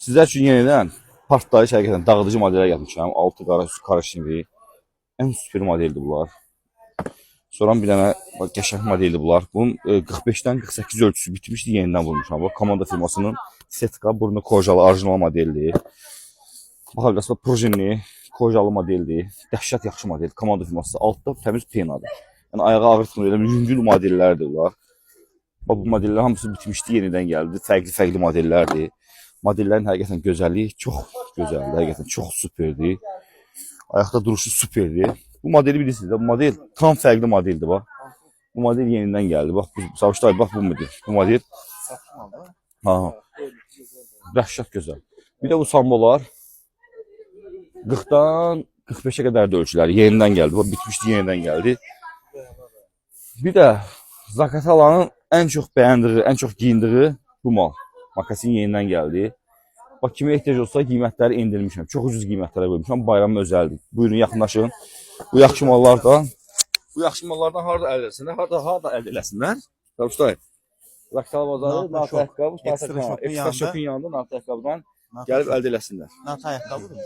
Sizlər üçün yenidən partlayış həqiqətən dağıdıcı modelə gəlmişəm. 6 qarışıqlı. Ən super modeldir bunlar. Sonra bir dənə qəşəng modeldir bunlar. Bunun 45-dən 48 ölçüsü bitmişdi, yenidən vurmuşam. Bu Komanda firmasının setka burnu kojalı orijinal modeldir. Baxın, prujinli kojalı modeldir. Dəhşət yaxşı model. Komanda firması altda təmiz penadır. Yəni ayağı ağrıtmır, elə yüngül modellərdir bunlar. Bu modellər hamısı bitmişdi, yenidən gəldi. Fərqli modellərdir. Modellərin həqiqətən gözəlliyi çox gözəldir. Həqiqətən çox superdir. Ayaqda duruşu superdir. Bu modeli bilirsiniz də, bu model tam fərqli modeldir bax. Bu model yenidən gəldi. Bax bu Savuşlar, bax bu model. Bu model. Ha. Dəhşət gözəl. Bir də bu sambolar 40-dan 45-ə qədər də ölçüləri yenidən gəldi. Bax bitmişdi, yenidən gəldi. Bir də Zakatalanın ən çox bəyəndiyi, ən çox giyindiyi bu mal. Makasin yenidən gəldi. Bax, kimə ehtiyac olsa qiymətləri endirilmişəm. Çox ucuz qiymətlərə qoymuşam. Bayramın özəldir. Buyurun, yaxınlaşın. Bu yaxşı mallardan harada əldə etsinlər? Harada əldə eləsinlər? Savuşlar, Zakatala bazarı, Nata ayaqqabı, Ekstra Shop'un yanında Nata ayaqqabıdan gəlib əldə eləsinlər. Nata ayaqqabıdır.